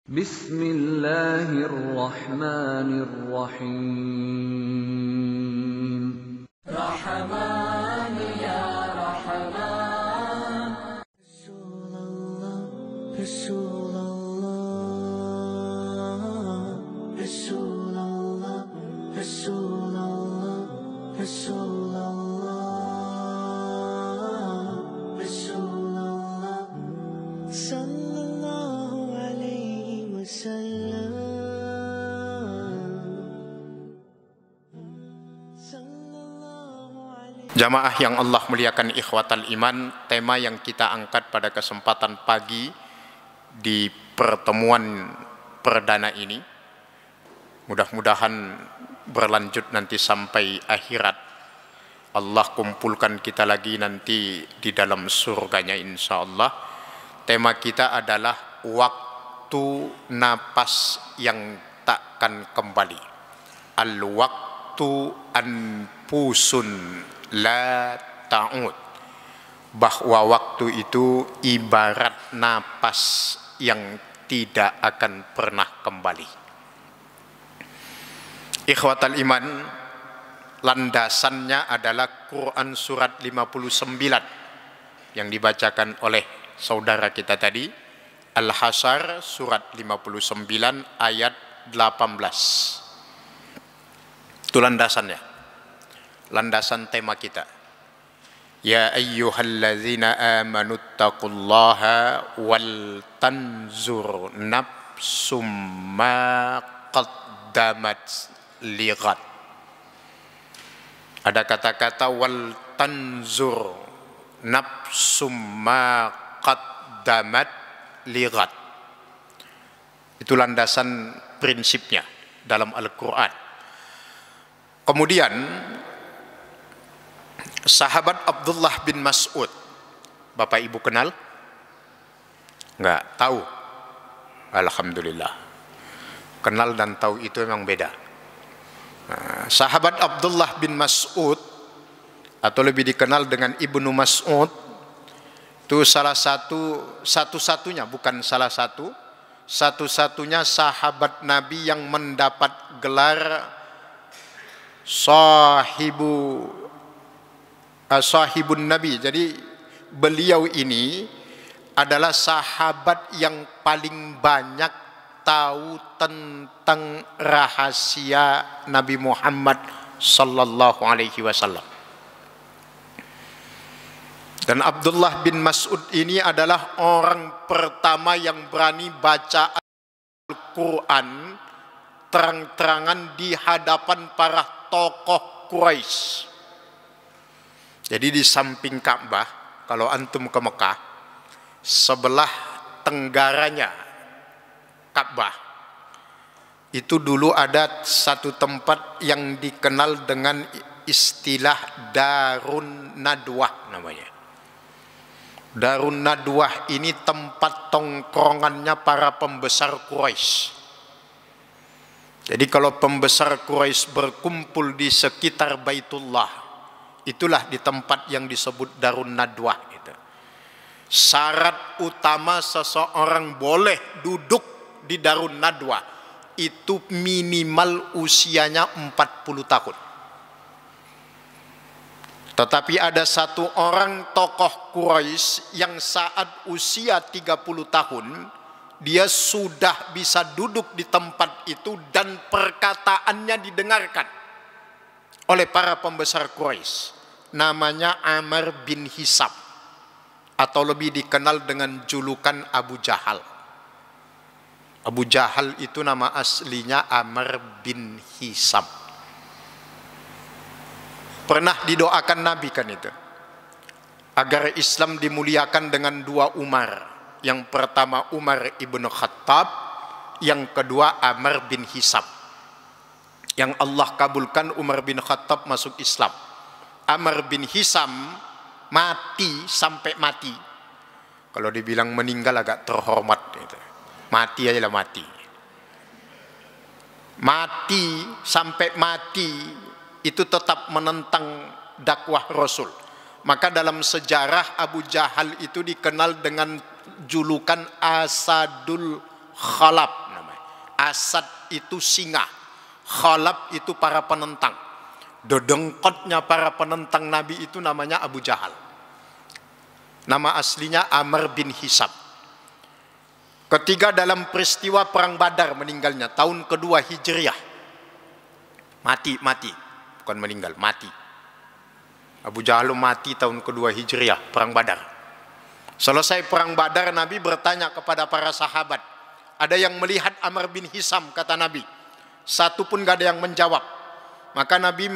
Bismillahirrahmanirrahim. Rahman ya Rahman. Rasulullah, Rasulullah, Rasulullah, Rasulullah, Rasulullah, sallallahu alaihi wasallam. Jamaah yang Allah muliakan, ikhwatal iman, tema yang kita angkat pada kesempatan pagi di pertemuan perdana ini mudah-mudahan berlanjut nanti sampai akhirat. Allah kumpulkan kita lagi nanti di dalam surganya insyaallah. Tema kita adalah waktu napas yang takkan kembali. Al-waktu anfusun la ta'ud, bahwa waktu itu ibarat napas yang tidak akan pernah kembali. Ikhwatal iman, landasannya adalah Quran surat 59 yang dibacakan oleh saudara kita tadi, Al-Hasyr surat 59 ayat 18. Itu landasannya, landasan tema kita. Ya ayyuhalladzina amanu taqullaha wal tanzur nafsum ma qaddamat lighad. Ada kata-kata wal tanzur nafsum ma qaddamat lighad. Itu landasan prinsipnya dalam Al-Quran. Kemudian sahabat Abdullah bin Mas'ud, Bapak Ibu kenal? Enggak tahu? Alhamdulillah. Kenal dan tahu itu memang beda. Nah, sahabat Abdullah bin Mas'ud, atau lebih dikenal dengan Ibnu Mas'ud, itu salah satu-satunya, bukan salah satu, satu-satunya sahabat Nabi yang mendapat gelar sahibun Nabi. Jadi beliau ini adalah sahabat yang paling banyak tahu tentang rahasia Nabi Muhammad sallallahu alaihi wasallam. Dan Abdullah bin Mas'ud ini adalah orang pertama yang berani baca Al-Quran terang-terangan di hadapan para tokoh Quraisy. Jadi di samping Ka'bah, kalau antum ke Mekah, sebelah tenggaranya Ka'bah, itu dulu ada satu tempat yang dikenal dengan istilah Darun Nadwah namanya. Darun Nadwah ini tempat tongkrongannya para pembesar Quraisy. Jadi kalau pembesar Quraisy berkumpul di sekitar Baitullah, itulah di tempat yang disebut Darun Nadwah itu. Syarat utama seseorang boleh duduk di Darun Nadwah itu minimal usianya 40 tahun. Tetapi ada satu orang tokoh Quraisy yang saat usia 30 tahun dia sudah bisa duduk di tempat itu dan perkataannya didengarkan oleh para pembesar Quraisy. Namanya Amr bin Hisam, atau lebih dikenal dengan julukan Abu Jahal. Abu Jahal itu nama aslinya Amr bin Hisam. Pernah didoakan Nabi kan itu, agar Islam dimuliakan dengan dua Umar. Yang pertama Umar ibn Khattab, yang kedua Amr bin Hisam. Yang Allah kabulkan Umar bin Khattab masuk Islam. Amr bin Hisam mati sampai mati. Kalau dibilang meninggal agak terhormat gitu. Mati aja lah mati. Mati sampai mati itu tetap menentang dakwah Rasul. Maka dalam sejarah Abu Jahal itu dikenal dengan julukan Asadul Khalaf namanya. Asad itu singa, Khalaf itu para penentang. Dedengkotnya para penentang Nabi itu namanya Abu Jahal. Nama aslinya Amr bin Hisam. Ketiga dalam peristiwa perang Badar meninggalnya tahun kedua Hijriah. Mati, bukan meninggal, mati. Abu Jahal mati tahun kedua Hijriah, perang Badar. Selesai perang Badar, Nabi bertanya kepada para sahabat, ada yang melihat Amr bin Hisam, kata Nabi. Satu pun gak ada yang menjawab. Maka Nabi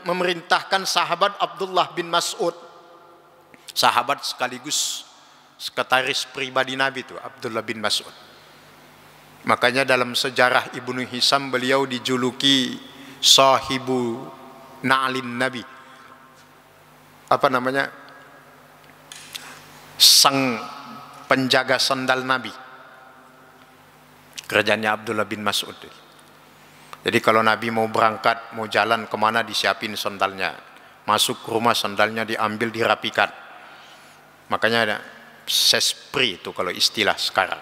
memerintahkan sahabat Abdullah bin Mas'ud, sahabat sekaligus sekretaris pribadi Nabi itu, Abdullah bin Mas'ud. Makanya dalam sejarah Ibnu Hisam beliau dijuluki sahibu na'lin Nabi. Apa namanya? Sang penjaga sandal Nabi. Kerjanya Abdullah bin Mas'ud. Jadi kalau Nabi mau berangkat, mau jalan kemana, disiapin sandalnya. Masuk ke rumah, sandalnya diambil, dirapikan. Makanya ada sespri itu kalau istilah sekarang.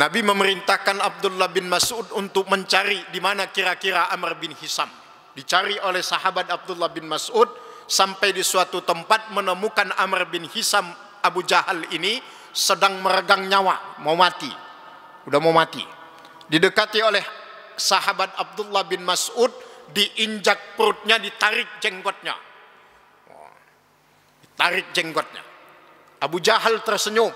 Nabi memerintahkan Abdullah bin Mas'ud untuk mencari di mana kira-kira Amr bin Hisam. Dicari oleh sahabat Abdullah bin Mas'ud, sampai di suatu tempat menemukan Amr bin Hisam Abu Jahal ini sedang meregang nyawa, mau mati. Udah mau mati. Didekati oleh sahabat Abdullah bin Mas'ud, diinjak perutnya, ditarik jenggotnya. Ditarik jenggotnya. Abu Jahal tersenyum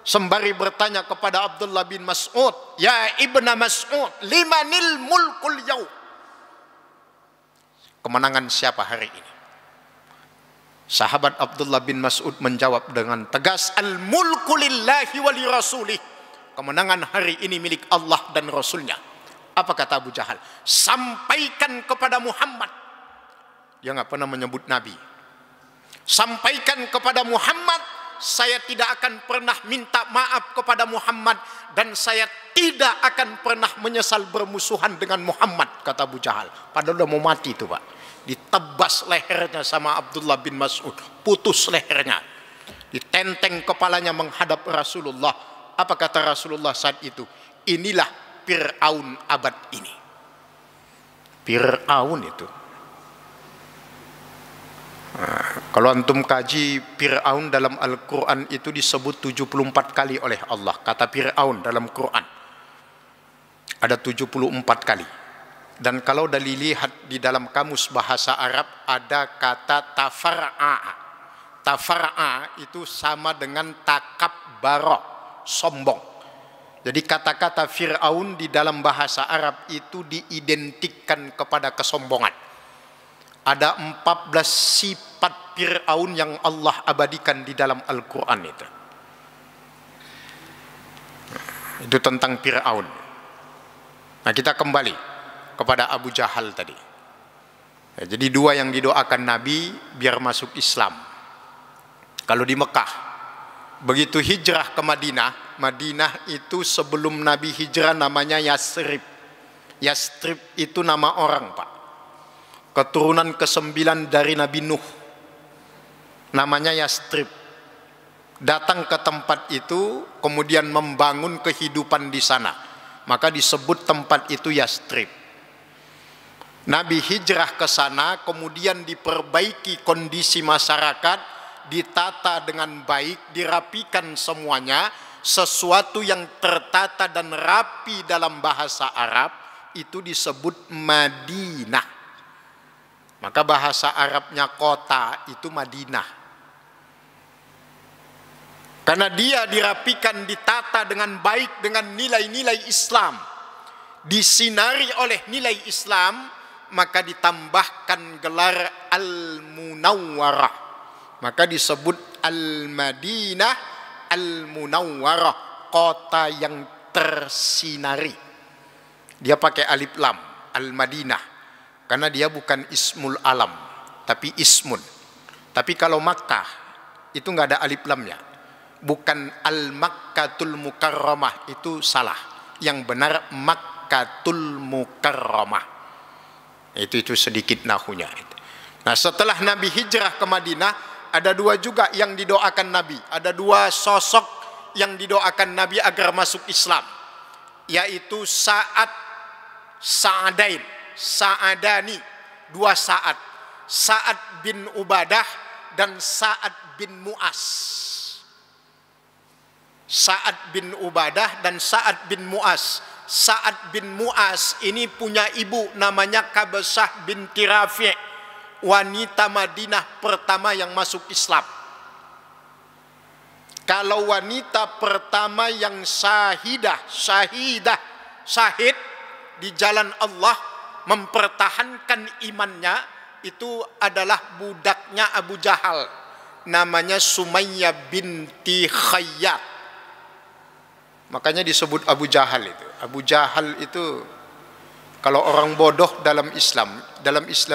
sembari bertanya kepada Abdullah bin Mas'ud, ya ibna Mas'ud, limanil mulkul yaum? Kemenangan siapa hari ini? Sahabat Abdullah bin Mas'ud menjawab dengan tegas, al mulku lillahi wa li rasulih. Kemenangan hari ini milik Allah dan Rasulnya. Apa kata Abu Jahal? Sampaikan kepada Muhammad. Dia nggak pernah menyebut Nabi. Sampaikan kepada Muhammad, saya tidak akan pernah minta maaf kepada Muhammad, dan saya tidak akan pernah menyesal bermusuhan dengan Muhammad, kata Abu Jahal. Padahal udah mau mati itu, Pak. Ditebas lehernya sama Abdullah bin Mas'ud, putus lehernya. Ditenteng kepalanya menghadap Rasulullah. Apa kata Rasulullah saat itu? Inilah Fir'aun abad ini. Fir'aun itu. Kalau antum kaji Fir'aun dalam Al-Quran itu disebut 74 kali oleh Allah. Kata Fir'aun dalam Quran ada 74 kali. Dan kalau dilihat di dalam kamus bahasa Arab ada kata tafar'a. Tafar'a itu sama dengan takabbarah, sombong. Jadi kata-kata Fir'aun di dalam bahasa Arab itu diidentikan kepada kesombongan. Ada 14 sifat Fir'aun yang Allah abadikan di dalam Al-Quran itu. Itu tentang Fir'aun. Nah, kita kembali kepada Abu Jahal tadi. Ya, jadi dua yang didoakan Nabi biar masuk Islam. Kalau di Mekah, begitu hijrah ke Madinah, Madinah itu sebelum Nabi hijrah namanya Yasrib. Yasrib itu nama orang, Pak. Keturunan ke-9 dari Nabi Nuh. Namanya Yasrib. Datang ke tempat itu, kemudian membangun kehidupan di sana. Maka disebut tempat itu Yasrib. Nabi hijrah ke sana, kemudian diperbaiki kondisi masyarakat, ditata dengan baik, dirapikan semuanya. Sesuatu yang tertata dan rapi dalam bahasa Arab itu disebut Madinah. Maka bahasa Arabnya kota itu Madinah. Karena dia dirapikan, ditata dengan baik dengan nilai-nilai Islam, disinari oleh nilai Islam, maka ditambahkan gelar Al-Munawwarah. Maka disebut Al-Madinah Al-Munawwarah, kota yang tersinari. Dia pakai alif lam, Al-Madinah, karena dia bukan ismul alam, tapi ismun. Tapi kalau Makkah itu nggak ada alif lamnya, bukan Al-Makkatul Mukarramah, itu salah. Yang benar Makkatul Mukarramah. Itu sedikit nahunya. Nah, setelah Nabi hijrah ke Madinah, ada dua juga yang didoakan Nabi. Ada dua sosok yang didoakan Nabi agar masuk Islam, yaitu Sa'adani, dua Sa'ad, Sa'ad bin Ubadah dan Sa'ad bin Mu'az. Sa'ad bin Ubadah dan Sa'ad bin Mu'az. Sa'ad bin Mu'az ini punya ibu namanya Kabsah binti Rafi', wanita Madinah pertama yang masuk Islam. Kalau wanita pertama yang syahid di jalan Allah, mempertahankan imannya, itu adalah budaknya Abu Jahal, namanya Sumayyah binti Khayyat. Makanya disebut Abu Jahal itu. Abu Jahal itu kalau orang bodoh dalam Islam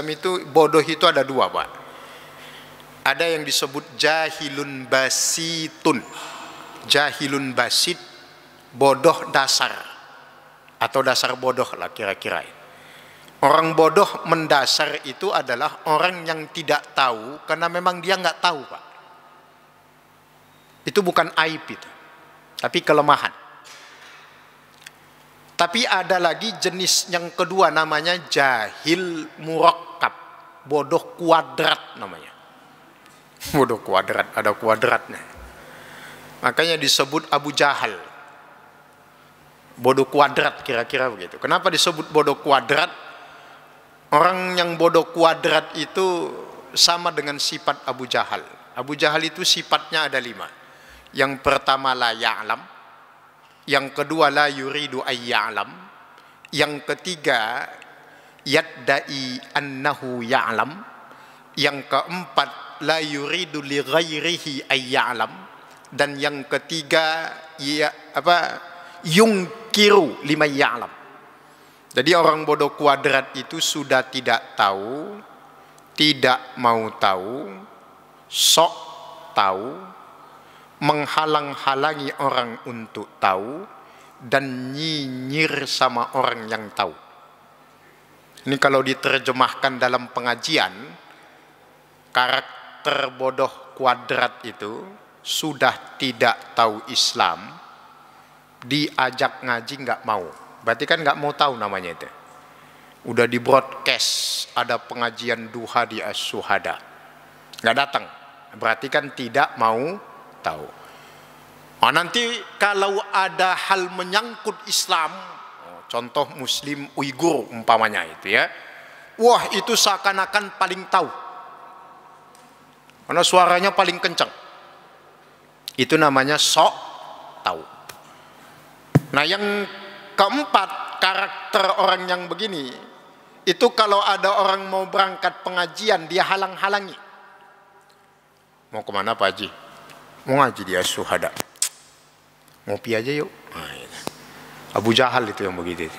itu bodoh itu ada dua, Pak. Ada yang disebut jahilun basitun. Jahilun basit, bodoh dasar atau dasar bodoh lah kira-kira. Orang bodoh mendasar itu adalah orang yang tidak tahu karena memang dia nggak tahu, Pak. Itu bukan aib itu, tapi kelemahan. Tapi ada lagi jenis yang kedua namanya jahil murakkab, bodoh kuadrat namanya. Bodoh kuadrat, ada kuadratnya. Makanya disebut Abu Jahal. Bodoh kuadrat kira-kira begitu. Kenapa disebut bodoh kuadrat? Orang yang bodoh kuadrat itu sama dengan sifat Abu Jahal. Abu Jahal itu sifatnya ada 5. Yang pertama la ya'lam. Yang kedua la yuridu ayya'lam. Yang ketiga yadda'i annahu ya'lam. Yang keempat la yuridu li ghairihi ayya'lam. Dan yang ketiga yungkiru lima ya'lam. Jadi orang bodoh kuadrat itu sudah tidak tahu, tidak mau tahu, sok tahu, menghalang-halangi orang untuk tahu, dan nyinyir sama orang yang tahu. Ini kalau diterjemahkan dalam pengajian, karakter bodoh kuadrat itu sudah tidak tahu Islam, diajak ngaji nggak mau. Berarti kan nggak mau tahu namanya itu. Udah di broadcast ada pengajian duha di As-Suhada, nggak datang. Berarti kan tidak mau tahu. Nanti kalau ada hal menyangkut Islam, contoh Muslim Uighur umpamanya itu ya, wah itu seakan-akan paling tahu, karena suaranya paling kencang. Itu namanya sok tahu. Nah yang keempat, karakter orang yang begini, itu kalau ada orang mau berangkat pengajian, dia halang-halangi. Mau kemana Pak Haji? Mau ngaji di As-Suhada. Ngopi aja yuk. Nah, Abu Jahal itu yang begitu.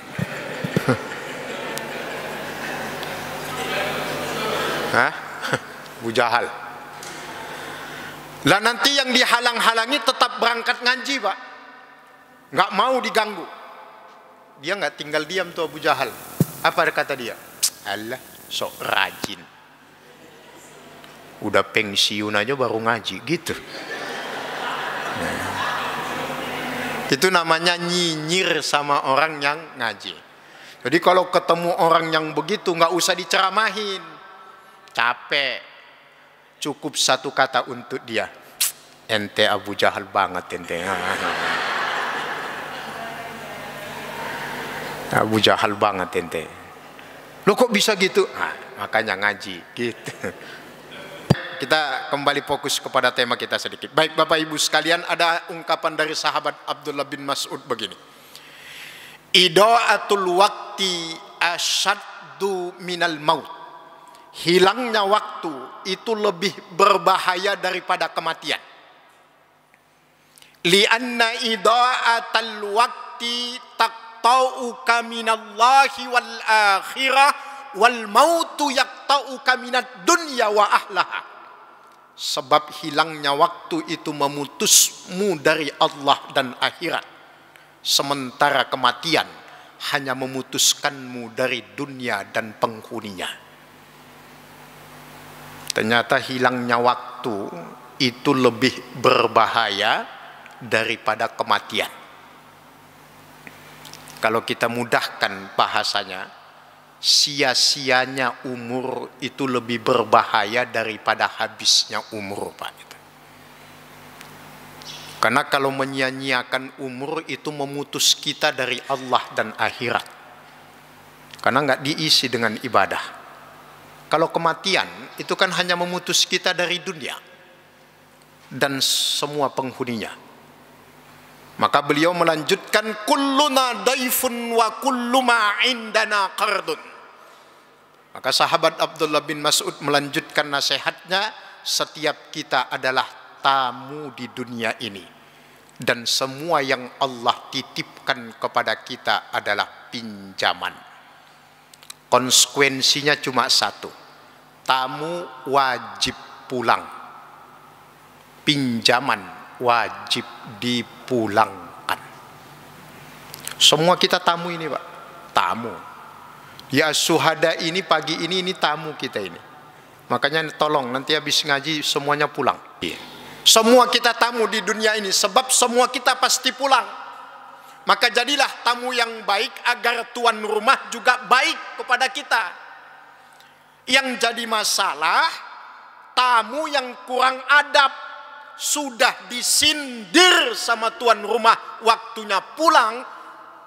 Hah? Abu Jahal. Lah nanti yang dihalang-halangi tetap berangkat ngaji, Pak. Nggak mau diganggu. Dia nggak tinggal diam tuh Abu Jahal. Apa kata dia? Alah, sok rajin. Udah pensiun aja baru ngaji gitu. Nah. Itu namanya nyinyir sama orang yang ngaji. Jadi kalau ketemu orang yang begitu nggak usah diceramahin. Capek. Cukup satu kata untuk dia. Ente Abu Jahal banget ente. Abu Jahal banget ente. Lo kok bisa gitu? Makanya ngaji gitu. Kita kembali fokus kepada tema kita sedikit. Baik Bapak Ibu sekalian, ada ungkapan dari sahabat Abdullah bin Mas'ud begini. Ida'atul waqti asyaddu minal maut. Hilangnya waktu itu lebih berbahaya daripada kematian. Lianna ida'atal waqti taqta'uka minallahi wal akhirah wal mautu yaqta'uka minad dunya wa ahlaha. Sebab hilangnya waktu itu memutusmu dari Allah dan akhirat. Sementara kematian hanya memutuskanmu dari dunia dan penghuninya. Ternyata hilangnya waktu itu lebih berbahaya daripada kematian. Kalau kita mudahkan bahasanya, sia-sianya umur itu lebih berbahaya daripada habisnya umur, Pak. Karena kalau menyia-nyiakan umur itu memutus kita dari Allah dan akhirat. Karena nggak diisi dengan ibadah. Kalau kematian itu kan hanya memutus kita dari dunia dan semua penghuninya. Maka beliau melanjutkan, kulluna daifun wa kullu ma indana qardun. Maka sahabat Abdullah bin Mas'ud melanjutkan nasihatnya, setiap kita adalah tamu di dunia ini dan semua yang Allah titipkan kepada kita adalah pinjaman. Konsekuensinya cuma satu, tamu wajib pulang, pinjaman wajib dipulangkan. Semua kita tamu ini, Pak, tamu. Ya syuhada ini pagi ini tamu kita ini. Makanya tolong nanti habis ngaji semuanya pulang. Semua kita tamu di dunia ini, sebab semua kita pasti pulang. Maka jadilah tamu yang baik agar tuan rumah juga baik kepada kita. Yang jadi masalah, tamu yang kurang adab, sudah disindir sama tuan rumah, waktunya pulang,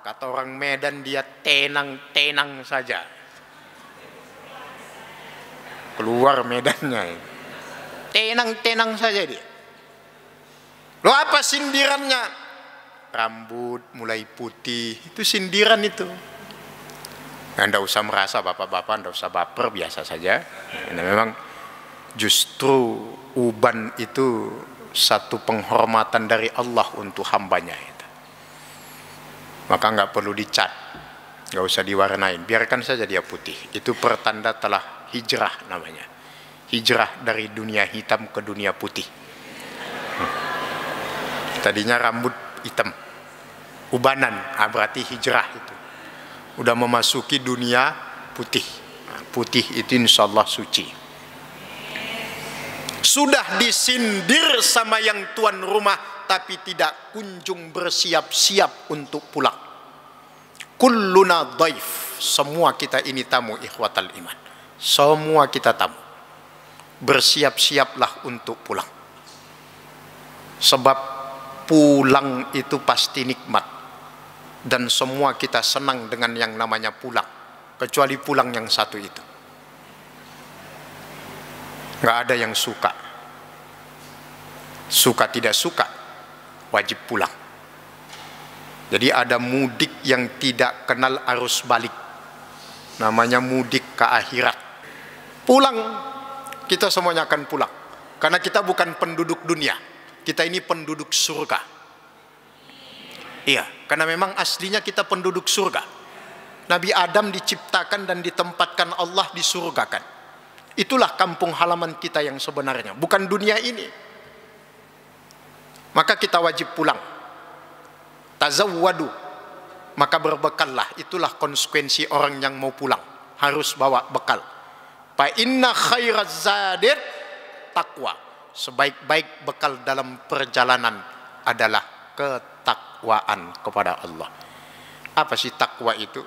kata orang Medan, dia tenang-tenang saja. Keluar Medannya, tenang-tenang saja dia. Lo apa sindirannya? Rambut mulai putih, itu sindiran itu. Anda usah merasa bapak-bapak, Anda usah baper, biasa saja. Nah, memang justru uban itu satu penghormatan dari Allah untuk hambanya itu. Maka nggak perlu dicat, nggak usah diwarnain, biarkan saja dia putih. Itu pertanda telah hijrah namanya. Hijrah dari dunia hitam ke dunia putih. Tadinya rambut hitam, ubanan, berarti hijrah itu. Udah memasuki dunia putih. Putih itu insya Allah suci. Sudah disindir sama yang tuan rumah, tapi tidak kunjung bersiap-siap untuk pulang. Kulluna dhaif, semua kita ini tamu, ikhwatal iman. Semua kita tamu. Bersiap-siaplah untuk pulang. Sebab pulang itu pasti nikmat. Dan semua kita senang dengan yang namanya pulang. Kecuali pulang yang satu itu. Nggak ada yang suka. Suka tidak suka, wajib pulang. Jadi ada mudik yang tidak kenal arus balik. Namanya mudik ke akhirat. Pulang, kita semuanya akan pulang. Karena kita bukan penduduk dunia. Kita ini penduduk surga. Iya, karena memang aslinya kita penduduk surga. Nabi Adam diciptakan dan ditempatkan Allah di surga kan. Itulah kampung halaman kita yang sebenarnya, bukan dunia ini. Maka kita wajib pulang. Tazawwadu, maka berbekallah. Itulah konsekuensi orang yang mau pulang, harus bawa bekal. Fa inna khairaz zadid taqwa. Sebaik-baik bekal dalam perjalanan adalah ketakwaan kepada Allah. Apa sih takwa itu?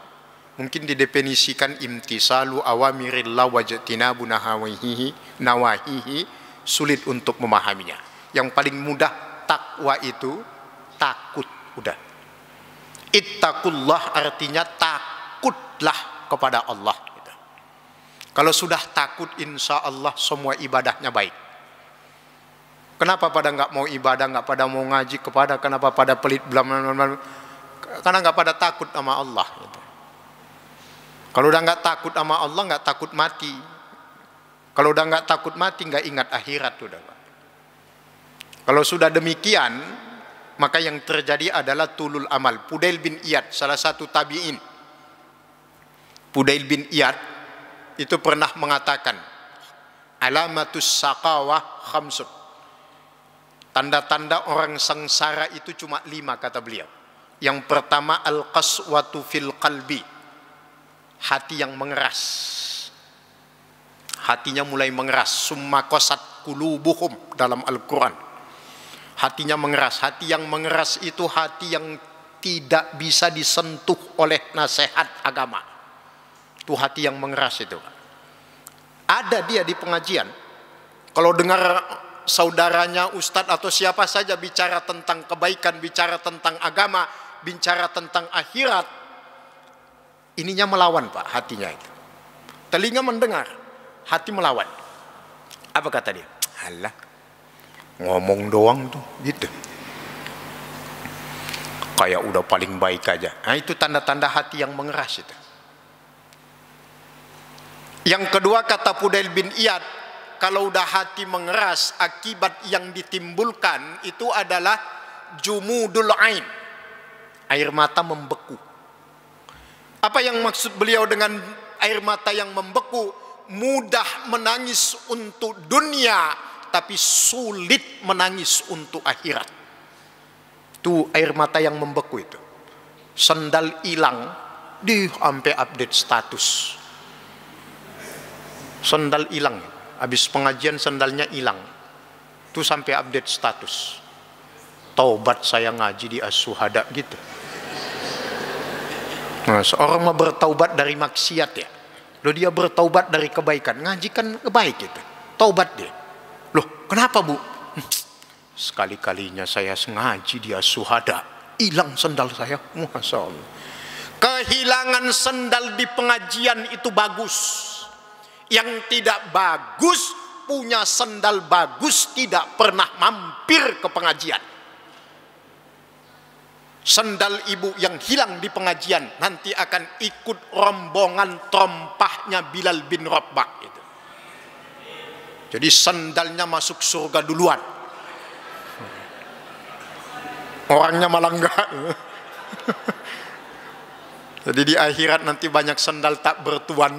Mungkin didefinisikan imtisalu awamirillah wajtinabu nawahihi, sulit untuk memahaminya. Yang paling mudah takwa itu takut, udah. Ittaqullah artinya takutlah kepada Allah. Kalau sudah takut, insya Allah semua ibadahnya baik. Kenapa pada nggak mau ibadah, nggak pada mau ngaji, kenapa pada pelit, karena nggak pada takut sama Allah. Kalau udah nggak takut sama Allah, nggak takut mati. Kalau udah nggak takut mati, nggak ingat akhirat udah. Kalau sudah demikian, maka yang terjadi adalah tulul amal. Fudail bin Iyad, salah satu tabi'in. Fudail bin Iyad itu pernah mengatakan, alamatus saqawah khamsun. Tanda-tanda orang sengsara itu cuma 5, kata beliau. Yang pertama, al-qaswatu fil qalbi, hati yang mengeras. Hatinya mulai mengeras. Summa qasat qulubuhum dalam Al-Quran. Hatinya mengeras. Hati yang mengeras itu hati yang tidak bisa disentuh oleh nasihat agama. Itu hati yang mengeras itu. Ada dia di pengajian, kalau dengar saudaranya, ustadz atau siapa saja bicara tentang kebaikan, bicara tentang agama, bicara tentang akhirat, ininya melawan Pak, hatinya itu. Telinga mendengar, hati melawan. Apa kata dia? Alah, ngomong doang tuh, gitu. Kayak udah paling baik aja. Nah, itu tanda-tanda hati yang mengeras itu. Yang kedua kata Fudail bin Iyad, kalau udah hati mengeras, akibat yang ditimbulkan itu adalah jumudul ain, air mata membeku. Apa yang maksud beliau dengan air mata yang membeku? Mudah menangis untuk dunia, tapi sulit menangis untuk akhirat. Itu air mata yang membeku itu. Sendal hilang, sampai update status. Sendal hilang, habis pengajian sendalnya hilang, itu sampai update status. Taubat saya ngaji di As-Syuhada gitu. Nah, seorang mau bertaubat dari maksiat ya, loh dia bertaubat dari kebaikan, ngaji kan kebaik gitu, taubat dia. Loh kenapa Bu? Sekali-kalinya saya ngaji di As-Syuhada, hilang sendal saya. Masya Allah. Kehilangan sendal di pengajian itu bagus. Yang tidak bagus, punya sendal bagus tidak pernah mampir ke pengajian. Sendal ibu yang hilang di pengajian nanti akan ikut rombongan trompahnya Bilal bin Rabah itu. Jadi sendalnya masuk surga duluan, orangnya malah enggak. Jadi di akhirat nanti banyak sendal tak bertuan.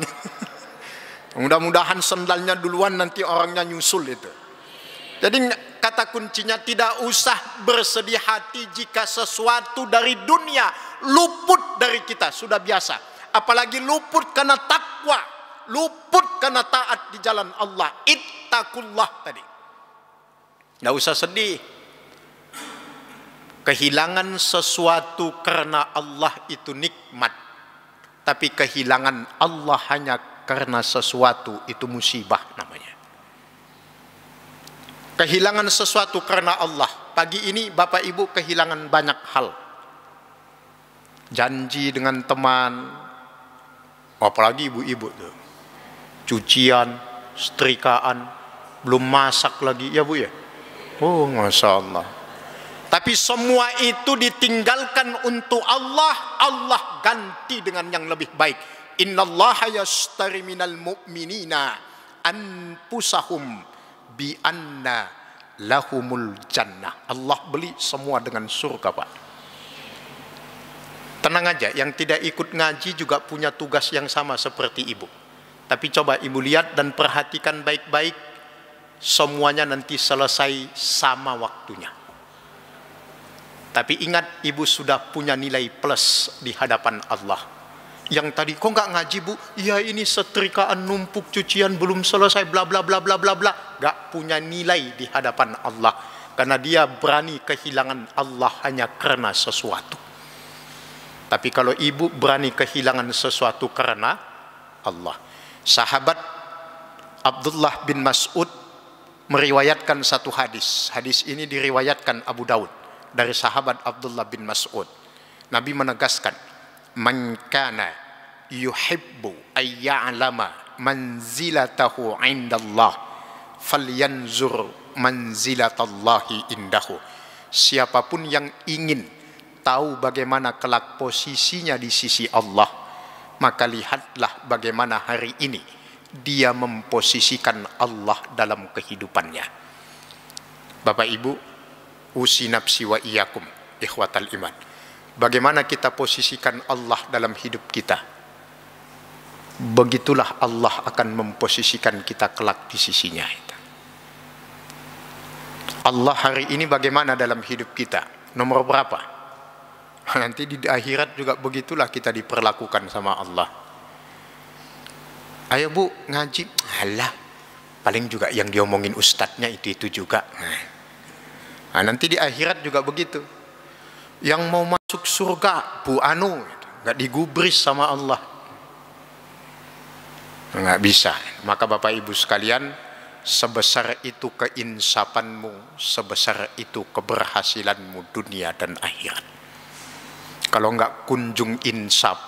Mudah-mudahan sendalnya duluan, nanti orangnya nyusul itu. Jadi kata kuncinya, tidak usah bersedih hati jika sesuatu dari dunia luput dari kita, sudah biasa. Apalagi luput karena takwa, luput karena taat di jalan Allah. Ittaqullah tadi. Tidak usah sedih. Kehilangan sesuatu karena Allah itu nikmat, tapi kehilangan Allah hanya karena sesuatu itu musibah namanya. Kehilangan sesuatu karena Allah. Pagi ini Bapak Ibu kehilangan banyak hal. Janji dengan teman, apalagi ibu-ibu tuh, cucian, setrikaan, belum masak lagi ya Bu ya. Oh Masya Allah. Tapi semua itu ditinggalkan untuk Allah, Allah ganti dengan yang lebih baik. Innallaha yashtari minal mu'minina anfusahum bi anna lahumul jannah. Allah beli semua dengan surga Pak. Tenang aja, yang tidak ikut ngaji juga punya tugas yang sama seperti ibu. Tapi coba ibu lihat dan perhatikan baik-baik, semuanya nanti selesai sama waktunya. Tapi ingat, ibu sudah punya nilai plus di hadapan Allah. Yang tadi, kok nggak ngaji Bu? Ya ini setrikaan numpuk, cucian belum selesai, bla bla bla bla bla bla. Nggak punya nilai di hadapan Allah. Karena dia berani kehilangan Allah hanya karena sesuatu. Tapi kalau ibu berani kehilangan sesuatu karena Allah. Sahabat Abdullah bin Mas'ud meriwayatkan satu hadis. Hadis ini diriwayatkan Abu Daud dari sahabat Abdullah bin Mas'ud. Nabi menegaskan, man kana yuhibbu ayya'lama manzilatahu 'indallah falyanzur manzilatallahi indahu. Siapapun yang ingin tahu bagaimana kelak posisinya di sisi Allah, maka lihatlah bagaimana hari ini dia memposisikan Allah dalam kehidupannya. Bapak Ibu, usi nafsi wa iyakum ikhwatal iman. Bagaimana kita posisikan Allah dalam hidup kita, begitulah Allah akan memposisikan kita kelak di sisinya. Allah hari ini bagaimana dalam hidup kita, nomor berapa? Nanti di akhirat juga begitulah kita diperlakukan sama Allah. Ayo Bu ngaji, alah paling juga yang diomongin ustadznya itu juga. Nah, nanti di akhirat juga begitu. Yang mau masuk surga, Bu Anu, nggak digubris sama Allah. Nggak bisa. Maka Bapak Ibu sekalian, sebesar itu keinsafanmu, sebesar itu keberhasilanmu dunia dan akhirat. Kalau nggak kunjung insaf,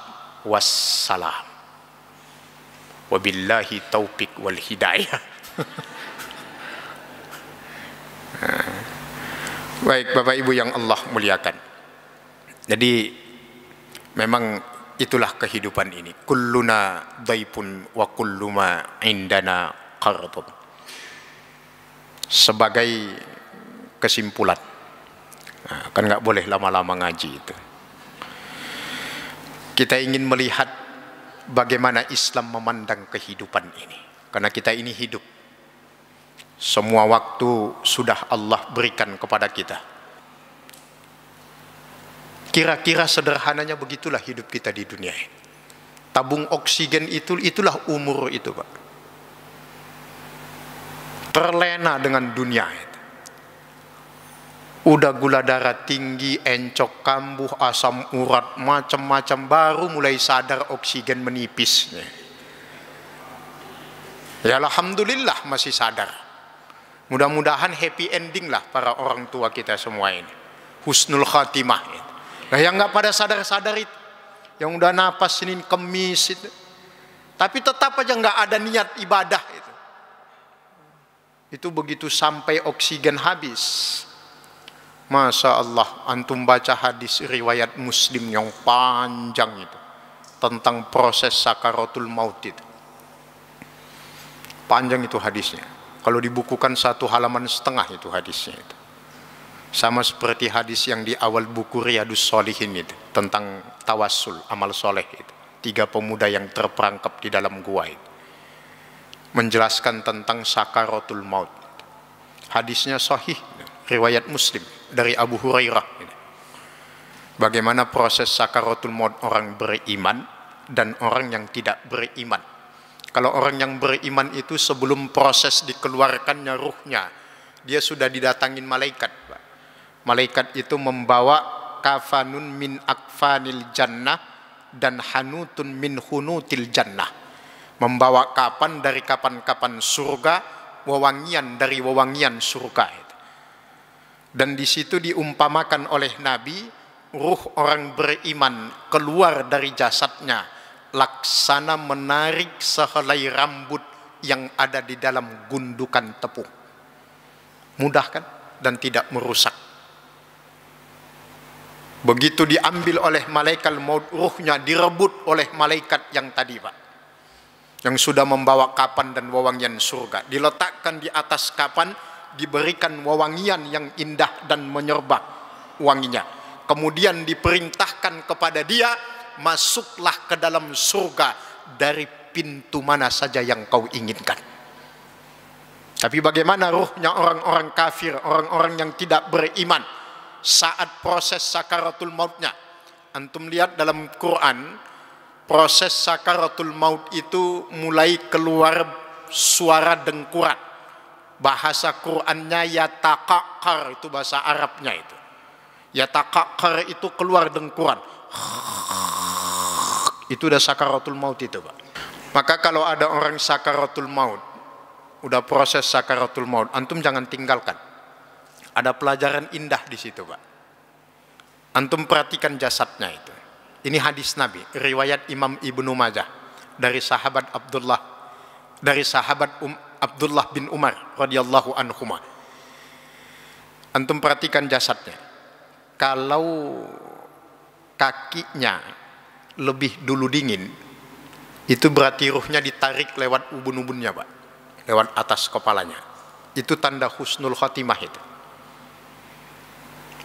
wassalam. Wabillahi taufiq wal hidayah. Baik Bapak Ibu yang Allah muliakan. Jadi memang itulah kehidupan ini. Kulluna dhaifun wa kulluma indana qardun. Sebagai kesimpulan, nah, kan nggak boleh lama-lama ngaji itu. Kita ingin melihat bagaimana Islam memandang kehidupan ini. Karena kita ini hidup. Semua waktu sudah Allah berikan kepada kita. Kira-kira sederhananya begitulah hidup kita di dunia ini. Tabung oksigen itulah umur itu, Pak. Terlena dengan dunia itu. Udah gula darah tinggi, encok kambuh, asam urat, macam-macam, baru mulai sadar oksigen menipis. Ya alhamdulillah masih sadar. Mudah-mudahan happy ending lah para orang tua kita semua ini. Husnul khatimah. Nah yang nggak pada sadar-sadar itu, yang udah napas Senin Kemis itu, tapi tetap aja nggak ada niat ibadah itu. Itu begitu sampai oksigen habis. Masya Allah, antum baca hadis riwayat Muslim yang panjang itu tentang proses sakaratul maut itu. Panjang itu hadisnya. Kalau dibukukan 1,5 halaman itu hadisnya itu. Sama seperti hadis yang di awal buku Riyadus Shalihin itu tentang tawassul, amal soleh itu. 3 pemuda yang terperangkap di dalam gua itu. Menjelaskan tentang sakaratul maut. Hadisnya sahih, riwayat Muslim dari Abu Hurairah. Bagaimana proses sakaratul maut orang beriman dan orang yang tidak beriman. Kalau orang yang beriman itu sebelum proses dikeluarkannya ruhnya, dia sudah didatangin malaikat. Malaikat itu membawa kafanun min akfanil jannah dan hanutun min hunutil jannah. Membawa kapan dari kapan-kapan surga, wewangian dari wewangian surga. Dan di situ diumpamakan oleh Nabi, ruh orang beriman keluar dari jasadnya laksana menarik sehelai rambut yang ada di dalam gundukan tepung. Mudah kan? Dan tidak merusak. Begitu diambil oleh malaikat maut, ruhnya direbut oleh malaikat yang tadi, Pak, yang sudah membawa kapan dan wewangian surga. Diletakkan di atas kapan, diberikan wewangian yang indah dan menyerbak wanginya. Kemudian diperintahkan kepada dia, masuklah ke dalam surga dari pintu mana saja yang kau inginkan. Tapi bagaimana ruhnya orang-orang kafir, orang-orang yang tidak beriman saat proses sakaratul mautnya? Antum lihat dalam Quran, proses sakaratul maut itu mulai keluar suara dengkuran. Bahasa Qurannya yataqaqqar, itu bahasa Arabnya itu. Yataqaqqar itu keluar dengkuran. Itu udah sakaratul maut itu, Pak. Maka kalau ada orang sakaratul maut, udah proses sakaratul maut, antum jangan tinggalkan. Ada pelajaran indah di situ, Pak. Antum perhatikan jasadnya itu. Ini hadis Nabi, riwayat Imam Ibnu Majah dari sahabat Abdullah bin Umar radhiyallahu anhuma. Antum perhatikan jasadnya. Kalau kakinya lebih dulu dingin, itu berarti ruhnya ditarik lewat ubun-ubunnya, Pak, lewat atas kepalanya. Itu tanda husnul khatimah itu.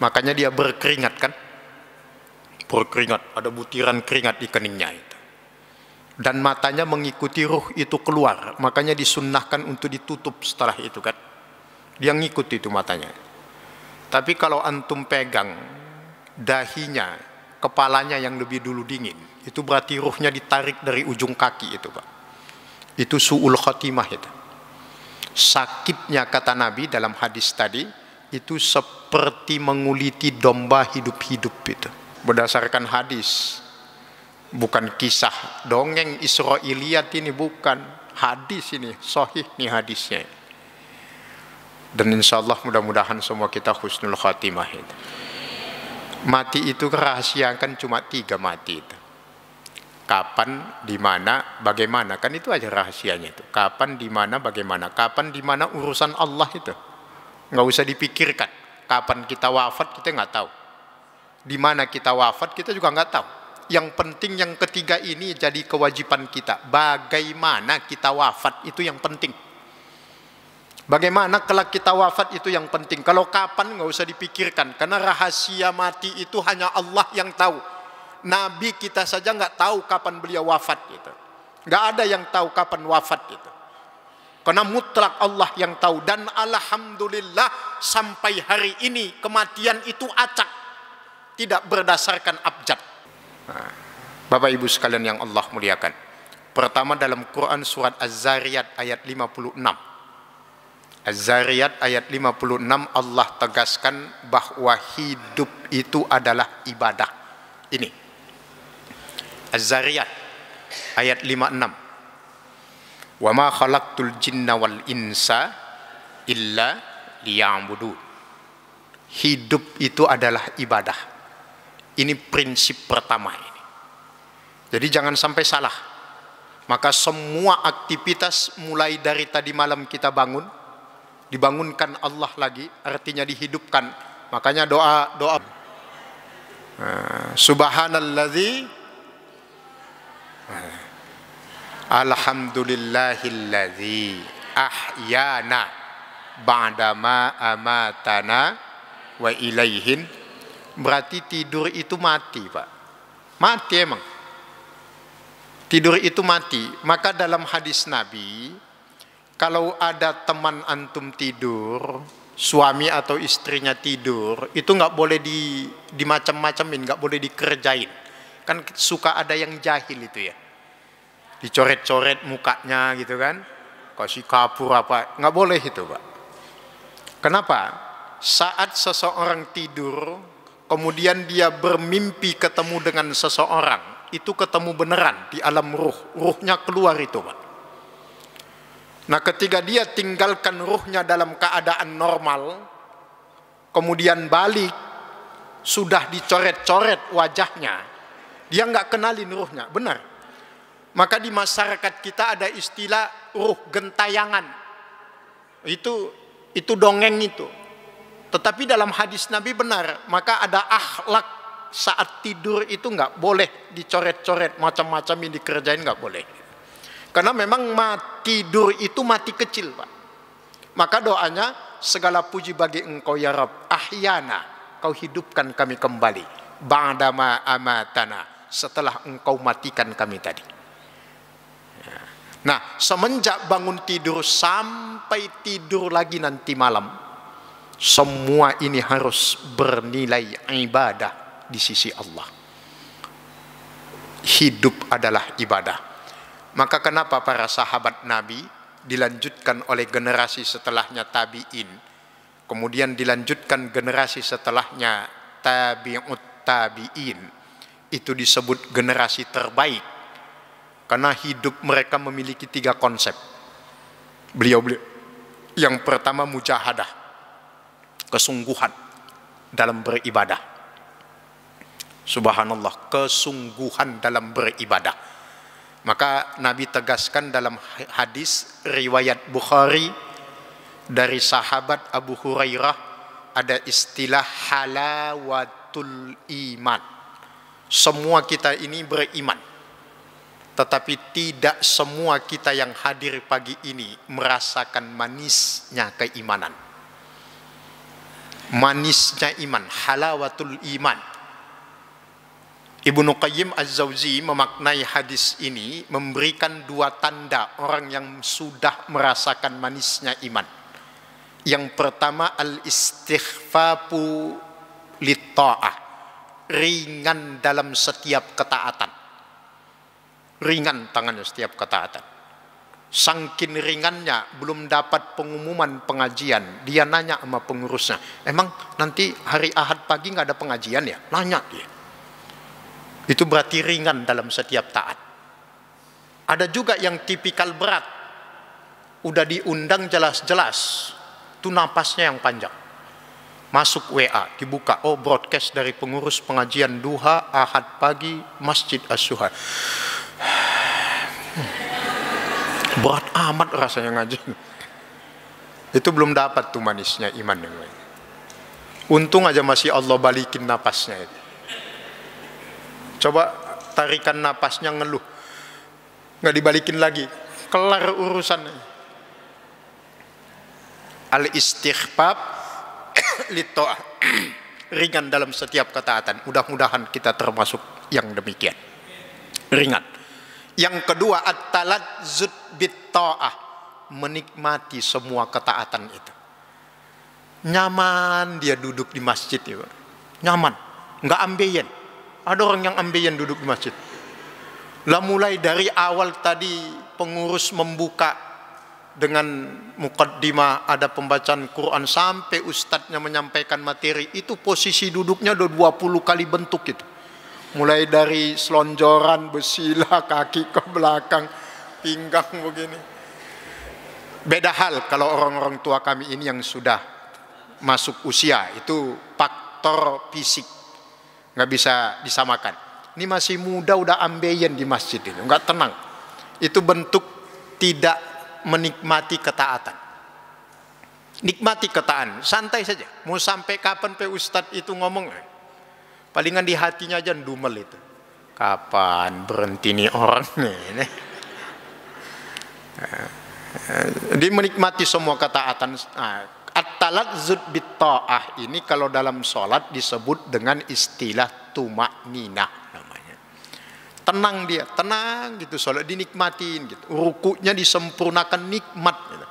Makanya dia berkeringat kan, berkeringat, ada butiran keringat di keningnya itu. Dan matanya mengikuti ruh itu keluar, makanya disunnahkan untuk ditutup setelah itu kan. Dia ngikut itu matanya. Tapi kalau antum pegang dahinya, kepalanya yang lebih dulu dingin, itu berarti ruhnya ditarik dari ujung kaki itu, Pak. Itu su'ul khatimah itu. Sakitnya, kata Nabi dalam hadis tadi, itu seperti menguliti domba hidup-hidup itu. Berdasarkan hadis. Bukan kisah dongeng Israiliyat ini, bukan. Hadis ini, sahih nih hadisnya. Dan insya Allah mudah-mudahan semua kita husnul khatimah itu. Mati itu kerahasiakan cuma 3 mati itu. Kapan, di mana, bagaimana, kan itu aja rahasianya itu. Kapan, di mana, bagaimana. Kapan, di mana urusan Allah itu. Nggak usah dipikirkan. Kapan kita wafat kita nggak tahu. Di mana kita wafat kita juga nggak tahu. Yang penting yang ketiga ini jadi kewajiban kita. Bagaimana kita wafat itu yang penting. Bagaimana kelak kita wafat itu yang penting. Kalau kapan nggak usah dipikirkan. Karena rahasia mati itu hanya Allah yang tahu. Nabi kita saja nggak tahu kapan beliau wafat gitu. Nggak ada yang tahu kapan wafat gitu. Karena mutlak Allah yang tahu. Dan alhamdulillah sampai hari ini kematian itu acak. Tidak berdasarkan abjad. Nah, Bapak Ibu sekalian yang Allah muliakan. Pertama dalam Quran surat Az-Zariyat ayat 56. Az-Zariyat ayat 56 Allah tegaskan bahwa hidup itu adalah ibadah. Ini Az-Zariyat ayat 56. Wa ma khalaqtul jinna wal insa illa liya'budun. Hidup itu adalah ibadah. Ini prinsip pertama ini. Jadi jangan sampai salah. Maka semua aktivitas mulai dari tadi malam kita bangun, dibangunkan Allah lagi, artinya dihidupkan. Makanya doa Subhanalladzi Alhamdulillahilladzi ahyana ba'dama amatana wa ilaihin. Berarti tidur itu mati, Pak. Mati emang. Tidur itu mati. Maka dalam hadis Nabi, kalau ada teman antum tidur, suami atau istrinya tidur, itu nggak boleh dimacam-macamin, nggak boleh dikerjain. Kan suka ada yang jahil itu ya. Dicoret-coret mukanya gitu kan. Kasih kapur apa. Nggak boleh itu, Pak. Kenapa? Saat seseorang tidur, kemudian dia bermimpi ketemu dengan seseorang, itu ketemu beneran di alam ruh. Ruhnya keluar itu, Pak. Nah, ketika dia tinggalkan ruhnya dalam keadaan normal, kemudian balik, sudah dicoret-coret wajahnya, dia nggak kenalin ruhnya, benar. Maka di masyarakat kita ada istilah ruh gentayangan. Itu dongeng itu. Tetapi dalam hadis Nabi benar, maka ada akhlak saat tidur itu nggak boleh dicoret-coret, macam-macam yang dikerjain nggak boleh. Karena memang tidur itu mati kecil, Pak. Maka doanya, segala puji bagi Engkau ya Rabb, ahyana, Kau hidupkan kami kembali, ba'dama amatana, setelah Engkau matikan kami tadi. Nah, semenjak bangun tidur sampai tidur lagi nanti malam, semua ini harus bernilai ibadah di sisi Allah. Hidup adalah ibadah. Maka kenapa para sahabat Nabi dilanjutkan oleh generasi setelahnya tabi'in, kemudian dilanjutkan generasi setelahnya tabi'ut tabi'in, itu disebut generasi terbaik. Karena hidup mereka memiliki 3 konsep. Beliau yang pertama mujahadah, kesungguhan dalam beribadah. Subhanallah, kesungguhan dalam beribadah. Maka Nabi tegaskan dalam hadis riwayat Bukhari dari sahabat Abu Hurairah, ada istilah halawatul iman. Semua kita ini beriman, tetapi tidak semua kita yang hadir pagi ini merasakan manisnya keimanan. Manisnya iman, halawatul iman. Ibnu Qayyim Az-Zawzi memaknai hadis ini, memberikan 2 tanda orang yang sudah merasakan manisnya iman. Yang pertama, al-istighfafu lit-ta'ah, ringan dalam setiap ketaatan. Ringan tangannya setiap ketaatan. Sangkin ringannya, belum dapat pengumuman pengajian, dia nanya sama pengurusnya, emang nanti hari Ahad pagi nggak ada pengajian ya? Nanya dia. Itu berarti ringan dalam setiap taat. Ada juga yang tipikal berat, udah diundang jelas-jelas, itu napasnya yang panjang. Masuk WA, dibuka, oh broadcast dari pengurus pengajian duha Ahad pagi Masjid As-Suha. Berat amat rasanya ngaji. Itu belum dapat tuh manisnya iman yang lain. Untung aja masih Allah balikin napasnya itu. Coba tarikan napasnya ngeluh, nggak dibalikin lagi, kelar urusannya. Al-istighfar li-ta'ah, ringan dalam setiap ketaatan. Mudah-mudahan kita termasuk yang demikian, ringan. Yang kedua, at-talazzuz bit-ta'ah, menikmati semua ketaatan itu. Nyaman dia duduk di masjid ya, nyaman, nggak ambeien. Ada orang yang ambeien duduk di masjid. Lah mulai dari awal tadi pengurus membuka dengan muqaddimah, ada pembacaan Quran, sampai ustadznya menyampaikan materi, itu posisi duduknya udah 20 kali bentuk itu. Mulai dari selonjoran, bersila, kaki ke belakang, pinggang begini. Beda hal kalau orang-orang tua kami ini yang sudah masuk usia, itu faktor fisik, nggak bisa disamakan. Ini masih muda udah ambeien di masjid itu, nggak tenang. Itu bentuk tidak menikmati ketaatan. Nikmati ketaatan, santai saja. Mau sampai kapan pe ustadz itu ngomong? Palingan di hatinya aja dumel itu. Kapan berhenti nih orang ini? Dia menikmati semua ketaatan. At-talazzuz bit-ta'ah ini kalau dalam sholat disebut dengan istilah tuma'ninah namanya. Tenang dia, tenang gitu sholat, dinikmatin gitu. Rukunya disempurnakan, nikmat gitu.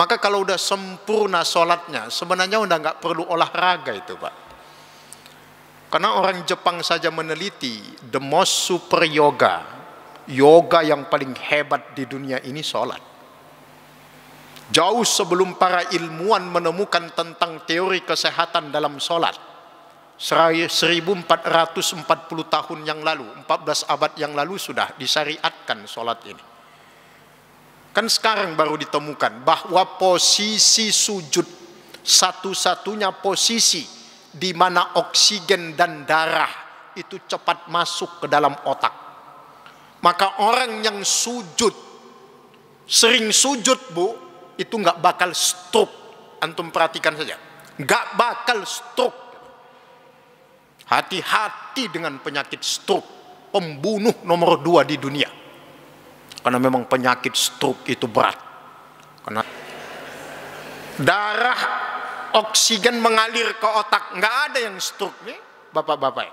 Maka kalau udah sempurna sholatnya, sebenarnya udah nggak perlu olahraga itu Pak. Karena orang Jepang saja meneliti, the most super yoga, yoga yang paling hebat di dunia ini sholat. Jauh sebelum para ilmuwan menemukan tentang teori kesehatan dalam sholat, 1440 tahun yang lalu, 14 abad yang lalu sudah disyariatkan sholat ini. Kan sekarang baru ditemukan bahwa posisi sujud, satu-satunya posisi di mana oksigen dan darah itu cepat masuk ke dalam otak. Maka orang yang sujud, sering sujud Bu, itu nggak bakal stroke. Antum perhatikan saja, nggak bakal stroke. Hati-hati dengan penyakit stroke, pembunuh nomor 2 di dunia. Karena memang penyakit stroke itu berat. Karena darah, oksigen mengalir ke otak, nggak ada yang stroke nih, bapak-bapak.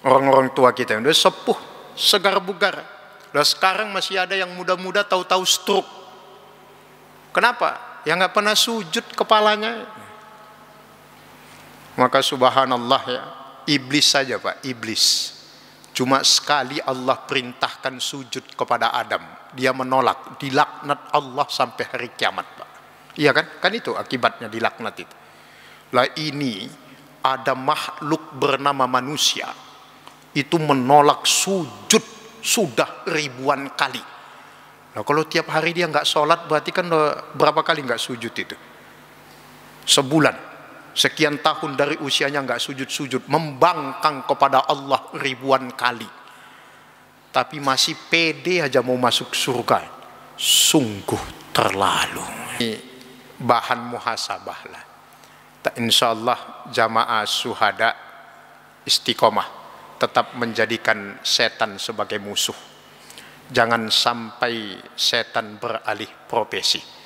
Orang-orang tua kita yang udah sepuh, segar bugar. Lah sekarang masih ada yang muda-muda tahu-tahu stroke. Kenapa? Ya nggak pernah sujud kepalanya. Maka subhanallah ya, iblis saja Pak, iblis. Cuma sekali Allah perintahkan sujud kepada Adam, dia menolak, dilaknat Allah sampai hari kiamat Pak. Iya kan? Kan itu akibatnya dilaknat itu. Lah ini ada makhluk bernama manusia, itu menolak sujud sudah ribuan kali. Nah kalau tiap hari dia nggak sholat, berarti kan berapa kali nggak sujud itu? Sebulan. Sekian tahun dari usianya nggak sujud-sujud, membangkang kepada Allah ribuan kali. Tapi masih pede aja mau masuk surga. Sungguh terlalu. Ini bahan muhasabah lah. Insya Allah jamaah syuhada istiqomah, tetap menjadikan setan sebagai musuh. Jangan sampai setan beralih profesi.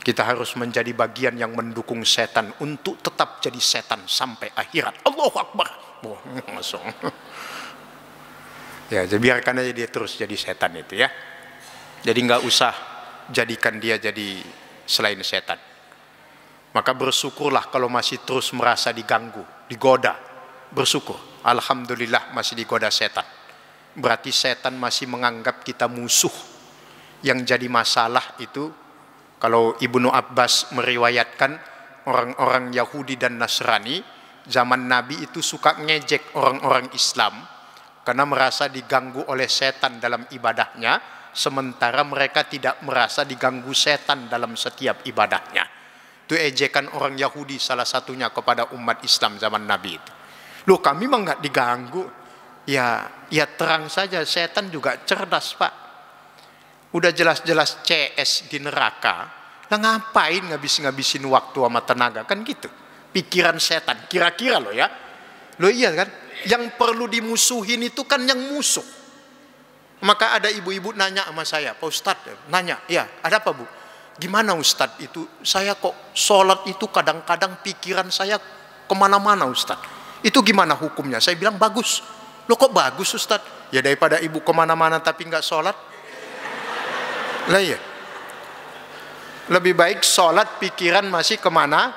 Kita harus menjadi bagian yang mendukung setan untuk tetap jadi setan sampai akhirat. Allahu Akbar. Oh, langsung. Ya, jadi biarkan aja dia terus jadi setan itu ya. Jadi nggak usah jadikan dia jadi selain setan. Maka bersyukurlah kalau masih terus merasa diganggu, digoda. Bersyukur. Alhamdulillah masih digoda setan. Berarti setan masih menganggap kita musuh. Yang jadi masalah itu, kalau Ibnu Abbas meriwayatkan, orang-orang Yahudi dan Nasrani zaman Nabi itu suka ngejek orang-orang Islam karena merasa diganggu oleh setan dalam ibadahnya, sementara mereka tidak merasa diganggu setan dalam setiap ibadahnya. Itu ejekan orang Yahudi salah satunya kepada umat Islam zaman Nabi itu. Loh, kami mah nggak diganggu. Ya terang saja, setan juga cerdas, Pak. Udah jelas-jelas CS di neraka, lah ngapain ngabisin waktu sama tenaga, kan gitu. Pikiran setan, kira-kira loh ya. Loh iya kan, yang perlu dimusuhin itu kan yang musuh. Maka ada ibu-ibu nanya sama saya, Pak Ustadz, nanya, ya ada apa Bu? Gimana Ustadz itu, saya kok sholat itu kadang-kadang pikiran saya kemana-mana Ustadz. Itu gimana hukumnya? Saya bilang bagus. Loh kok bagus Ustadz? Ya daripada ibu kemana-mana tapi nggak sholat. Lah iya, lebih baik sholat pikiran masih kemana,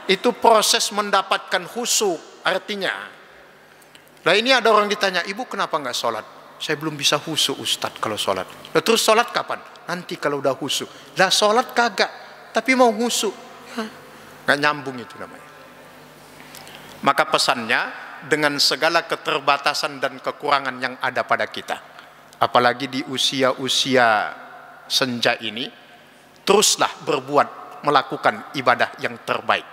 itu proses mendapatkan khusyuk artinya. Lah ini ada orang ditanya, ibu kenapa nggak sholat? Saya belum bisa khusyuk Ustadz kalau sholat. Lah terus sholat kapan? Nanti kalau udah khusyuk. Lah sholat kagak, tapi mau khusyuk. Nggak nyambung itu namanya. Maka pesannya, dengan segala keterbatasan dan kekurangan yang ada pada kita, apalagi di usia-usia senja ini, teruslah berbuat, melakukan ibadah yang terbaik.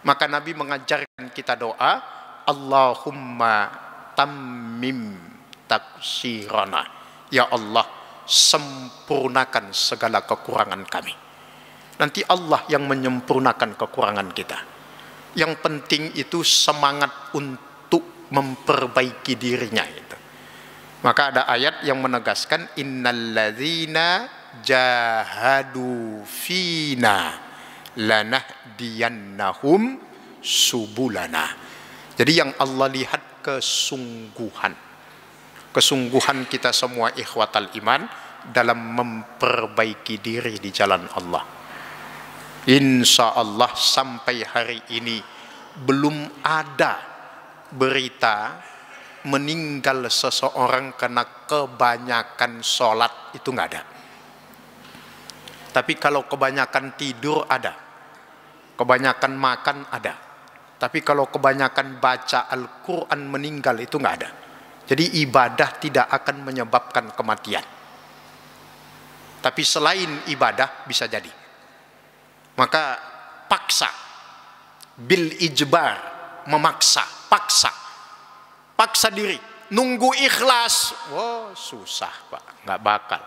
Maka Nabi mengajarkan kita doa, Allahumma tammim taksirana. Ya Allah, sempurnakan segala kekurangan kami. Nanti Allah yang menyempurnakan kekurangan kita. Yang penting itu semangat untuk memperbaiki dirinya itu. Maka ada ayat yang menegaskan, innalladzina jahadu fina lanahdiyannahum subulana. Jadi yang Allah lihat kesungguhan kita semua ikhwatal iman dalam memperbaiki diri di jalan Allah. Insya Allah sampai hari ini belum ada berita meninggal seseorang karena kebanyakan sholat, itu nggak ada. Tapi kalau kebanyakan tidur ada, kebanyakan makan ada. Tapi kalau kebanyakan baca Al-Quran meninggal, itu nggak ada. Jadi ibadah tidak akan menyebabkan kematian. Tapi selain ibadah bisa jadi. Maka paksa, bil ijbar, memaksa, paksa diri, nunggu ikhlas. Wow, susah Pak, nggak bakal.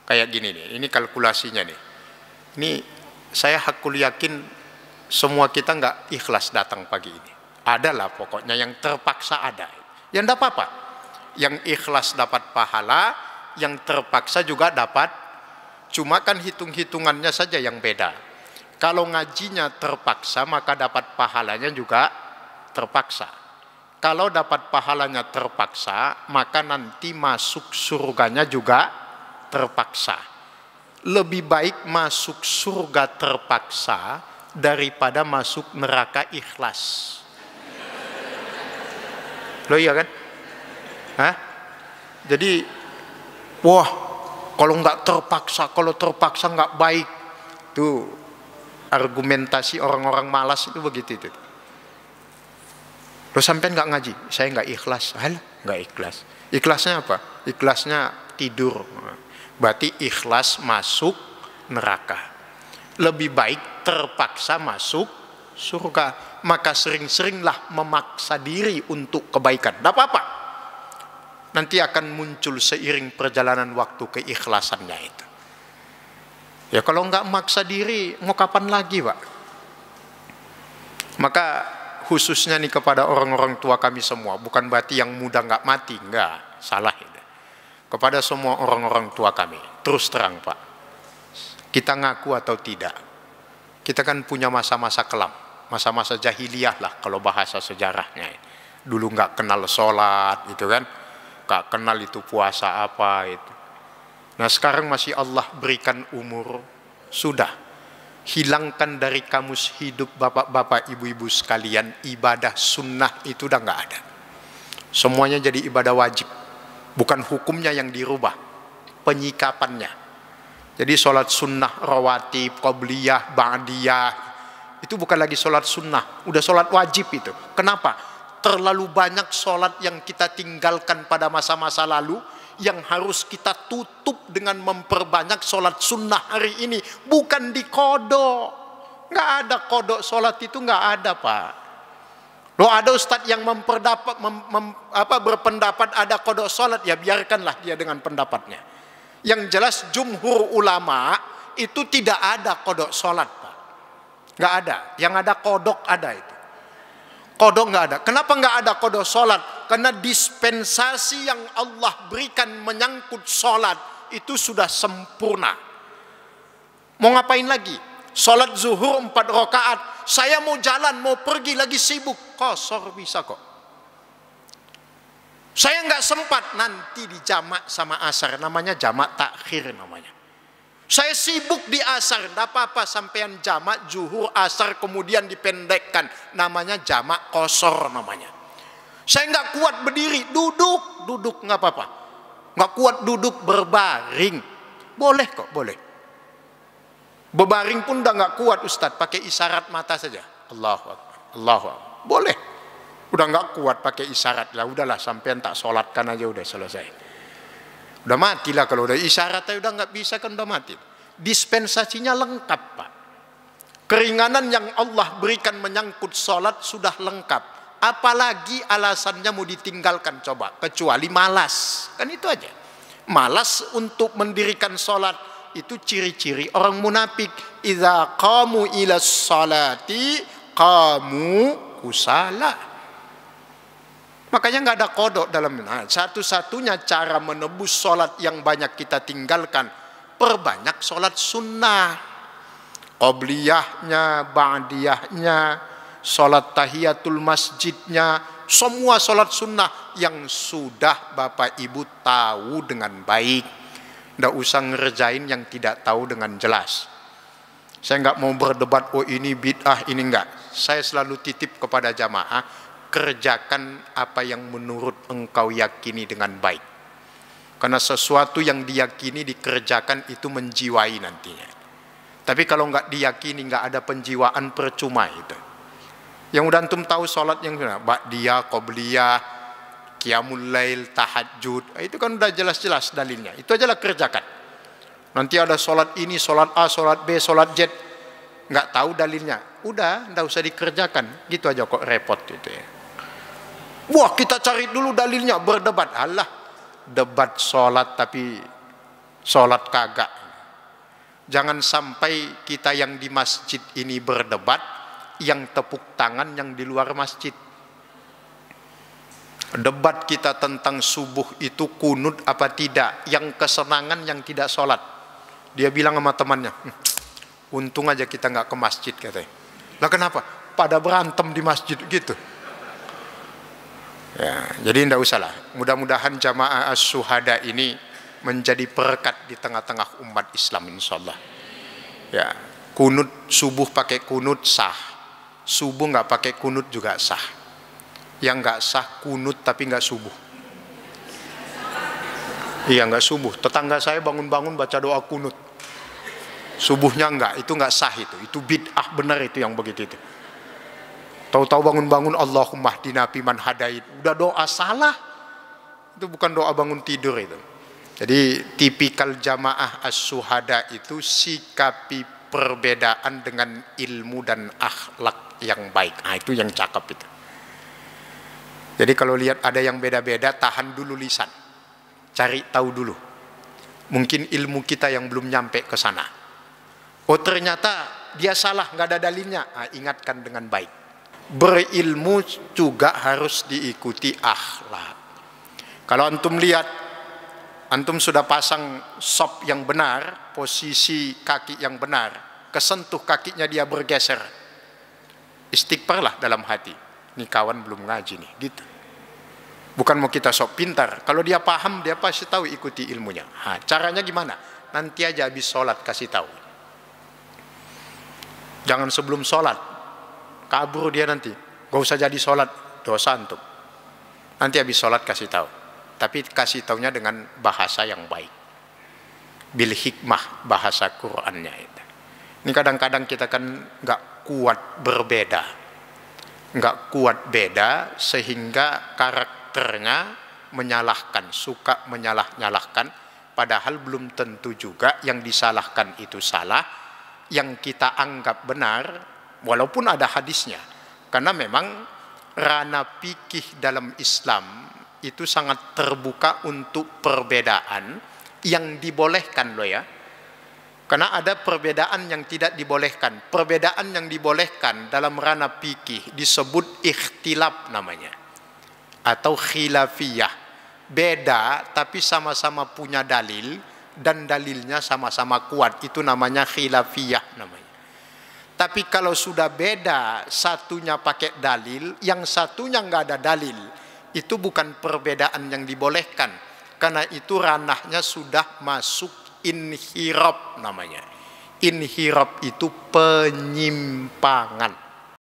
Kayak gini nih, ini kalkulasinya nih. Ini saya hakul yakin semua kita nggak ikhlas datang pagi ini. Adalah pokoknya yang terpaksa ada. Ya enggak apa-apa. Yang ikhlas dapat pahala, yang terpaksa juga dapat. Cuma kan hitung-hitungannya saja yang beda. Kalau ngajinya terpaksa, maka dapat pahalanya juga terpaksa. Kalau dapat pahalanya terpaksa, maka nanti masuk surganya juga terpaksa. Lebih baik masuk surga terpaksa daripada masuk neraka ikhlas. Loh iya kan? Hah? Jadi, wah, kalau nggak terpaksa, kalau terpaksa nggak baik. Tuh argumentasi orang-orang malas itu begitu itu. Loh sampai nggak ngaji? Saya nggak ikhlas. Halah, nggak ikhlas. Ikhlasnya apa? Ikhlasnya tidur. Berarti ikhlas masuk neraka. Lebih baik terpaksa masuk surga. Maka sering-seringlah memaksa diri untuk kebaikan. Tidak apa-apa. Nanti akan muncul seiring perjalanan waktu keikhlasannya itu. Ya kalau nggak maksa diri, mau kapan lagi Pak? Maka khususnya nih kepada orang-orang tua kami semua. Bukan berarti yang muda nggak mati. Nggak, salah itu. Kepada semua orang-orang tua kami, terus terang Pak, kita ngaku atau tidak, kita kan punya masa-masa kelam, masa-masa jahiliyah lah kalau bahasa sejarahnya. Dulu nggak kenal sholat, itu kan, nggak kenal itu puasa apa itu. Nah sekarang masih Allah berikan umur, sudah hilangkan dari kamus hidup bapak-bapak, ibu-ibu sekalian, ibadah sunnah itu udah nggak ada. Semuanya jadi ibadah wajib. Bukan hukumnya yang dirubah, penyikapannya. Jadi sholat sunnah, rawatib, qobliyah, ba'diyah, itu bukan lagi sholat sunnah, udah sholat wajib itu. Kenapa? Terlalu banyak sholat yang kita tinggalkan pada masa-masa lalu, yang harus kita tutup dengan memperbanyak sholat sunnah hari ini. Bukan di kodok. Nggak ada kodok sholat itu, nggak ada, Pak. Loh, ada ustadz yang berpendapat ada kodok sholat, ya biarkanlah dia dengan pendapatnya. Yang jelas jumhur ulama itu tidak ada kodok sholat, Pak. Nggak ada. Yang ada kodok ada itu. Kodok nggak ada. Kenapa nggak ada kodok sholat? Karena dispensasi yang Allah berikan menyangkut sholat itu sudah sempurna. Mau ngapain lagi? Sholat zuhur 4 rakaat. Saya mau jalan, mau pergi, lagi sibuk. Qasar bisa kok. Saya nggak sempat, nanti di jamak sama asar, namanya jamak takhir namanya. Saya sibuk di asar, tidak apa-apa sampean jamak zuhur asar kemudian dipendekkan, namanya jamak qasar namanya. Saya nggak kuat berdiri, duduk nggak apa-apa. Nggak kuat duduk, berbaring, boleh kok, boleh. Berbaring pun udah nggak kuat Ustadz, pakai isyarat mata saja. Allahu Akbar, Allahu Akbar, boleh. Udah nggak kuat pakai isyarat lah, udahlah sampean tak sholatkan aja, udah selesai. Udah matilah kalau udah isyarat udah nggak bisa kan, udah mati. Dispensasinya lengkap, Pak. Keringanan yang Allah berikan menyangkut sholat sudah lengkap. Apalagi alasannya mau ditinggalkan coba, kecuali malas, kan itu aja. Malas untuk mendirikan sholat itu ciri-ciri orang munafik. Idza qamu ila sholati qamu kusala. Makanya nggak ada kodok dalam. Nah, satu-satunya cara menebus sholat yang banyak kita tinggalkan, perbanyak sholat sunnah, qobliyahnya, ba'diyahnya, sholat tahiyatul masjidnya, semua sholat sunnah yang sudah Bapak Ibu tahu dengan baik. Nggak usah ngerjain yang tidak tahu dengan jelas. Saya nggak mau berdebat, oh ini bid'ah, ini enggak. Saya selalu titip kepada jamaah, kerjakan apa yang menurut engkau yakini dengan baik. Karena sesuatu yang diyakini dikerjakan itu menjiwai nantinya. Tapi kalau nggak diyakini, nggak ada penjiwaan, percuma itu. Yang udah antum tahu sholat yang ba'diyah, qobliyah, qiyamul lail, tahajud, itu kan udah jelas-jelas dalilnya. Itu aja lah kerjakan. Nanti ada sholat ini, sholat A, sholat B, sholat Z, nggak tahu dalilnya, udah nggak usah dikerjakan. Gitu aja kok repot itu ya. Wah, kita cari dulu dalilnya, berdebat. Alah, debat sholat tapi sholat kagak. Jangan sampai kita yang di masjid ini berdebat, yang tepuk tangan yang di luar masjid. Debat kita tentang subuh itu kunut apa tidak, yang kesenangan yang tidak sholat. Dia bilang sama temannya, untung aja kita nggak ke masjid katanya. Lah kenapa? Pada berantem di masjid gitu. Ya, jadi tidak usahlah. Mudah-mudahan jamaah as-syuhada ini menjadi berkat di tengah-tengah umat Islam insyaallah. Ya, kunut subuh pakai kunut sah. Subuh nggak pakai kunut juga sah. Yang nggak sah kunut tapi nggak subuh. Iya, nggak subuh. Tetangga saya bangun-bangun baca doa kunut. Subuhnya enggak, itu nggak sah itu. Itu bid'ah benar itu yang begitu itu. Tahu-tahu bangun-bangun Allahumma hdina fiman hadait, udah doa salah. Itu bukan doa bangun tidur itu. Jadi tipikal jamaah as-syuhada itu sikapi perbedaan dengan ilmu dan akhlak yang baik. Nah, itu yang cakep itu. Jadi kalau lihat ada yang beda-beda, tahan dulu lisan. Cari tahu dulu. Mungkin ilmu kita yang belum nyampe ke sana. Oh ternyata dia salah, nggak ada dalilnya. Nah, ingatkan dengan baik. Berilmu juga harus diikuti akhlak. Kalau antum lihat, antum sudah pasang sop yang benar, posisi kaki yang benar, kesentuh kakinya dia bergeser, istighfarlah dalam hati. Ini kawan belum ngaji nih, gitu. Bukan mau kita sok pintar. Kalau dia paham, dia pasti tahu, ikuti ilmunya. Nah, caranya gimana? Nanti aja habis sholat kasih tahu. Jangan sebelum sholat. Kabur dia nanti, gak usah jadi sholat, dosa antum. Nanti habis sholat kasih tahu, tapi kasih taunya dengan bahasa yang baik. bil hikmah bahasa Qur'annya itu. Ini kadang-kadang kita kan nggak kuat berbeda, nggak kuat beda sehingga karakternya menyalahkan, suka menyalah-nyalahkan, padahal belum tentu juga yang disalahkan itu salah, yang kita anggap benar walaupun ada hadisnya. Karena memang ranah fikih dalam Islam itu sangat terbuka untuk perbedaan yang dibolehkan loh ya. Karena ada perbedaan yang tidak dibolehkan. Perbedaan yang dibolehkan dalam ranah fikih disebut ikhtilaf namanya, atau khilafiyah. Beda tapi sama-sama punya dalil dan dalilnya sama-sama kuat, itu namanya khilafiyah namanya. Tapi kalau sudah beda, satunya pakai dalil, yang satunya nggak ada dalil, itu bukan perbedaan yang dibolehkan, karena itu ranahnya sudah masuk inhirab namanya. Inhirab itu penyimpangan.